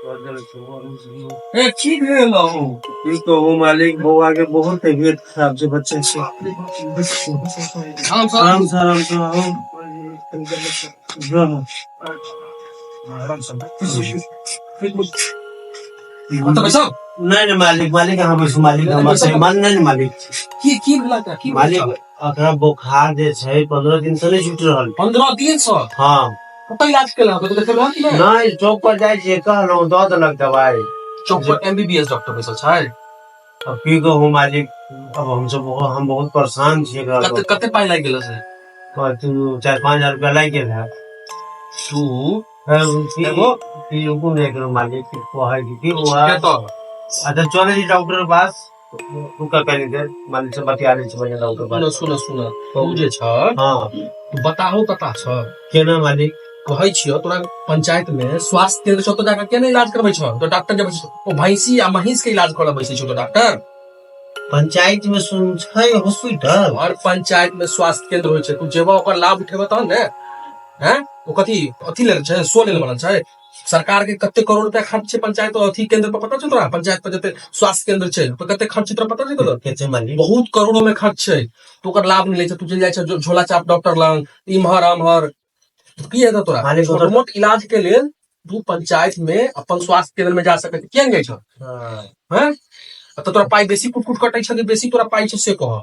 ठीक है कहूँ मालिक बउआ के बहुत तबीयत खराब है बच्चे से। आराम से नहीं नहीं मालिक मालिक यहाँ बैसू मालिक हमारे मन नहीं मालिक मालिक अकरा बुखार जे छै 15 दिन से नहीं छूट रहल 15 दिन से हाँ कतई इलाज केला तो देखलहुँ कि नहीं नहीं चौक पर जाय छियै कहलहुँ दऽ देलक दवाई चौक पर एमबीबीएस डॉक्टर बैसल छै अब की कहूँ मालिक अब हम बहुत परेशान छियै एकरा लऽ कते पाई लागि गेल से तू 4-5 हजार रुपया लागि गेल है तू एगो कोन एकरो मालिक कहै कि हुआ अच्छा चले जी डॉक्टर के पास रुका कनी देर मालिक से बतिया लै छी बढ़िया डॉक्टर के पास सुन तू जे छ हां तू बताहो कता छ केना मालिक कहै छियो तोरा पंचायत में स्वास्थ्य केंद्र छ तो जाकर केना इलाज करबै छ तो डॉक्टर जब ओ भैंसी या महींस के इलाज करबै छै तो डॉक्टर पंचायत में सुन छै हॉस्पिटल और पंचायत में स्वास्थ्य केंद्र होय छै तू जेबा ओकर लाभ उठेबा तहन ने हैं ओ अथी लेल छै सो लेल बनल छै सरकार के कते करोड़ रुपया खर्च छै पंचायत अथी केंद्र पर पता छै तोरा पंचायत पर जते स्वास्थ्य केंद्र छै तो कते खर्च छै तोरा पता छै तोरा कते मालिक बहुत करोड़ों में खर्च छै तो ओकर लाभ नहीं ले छै तू चल जाय छै झोला चाप डॉक्टर लंग इम्हर अम्हर की है तोरा छोट मोट इलाज के लेल तू पंचायत में अपन स्वास्थ्य केंद्र में जा सकै किया नहीं जाय छ हैं तो तोरा पाई बेसी कुट कटै छ कि बेसी तोरा पाई छ से कह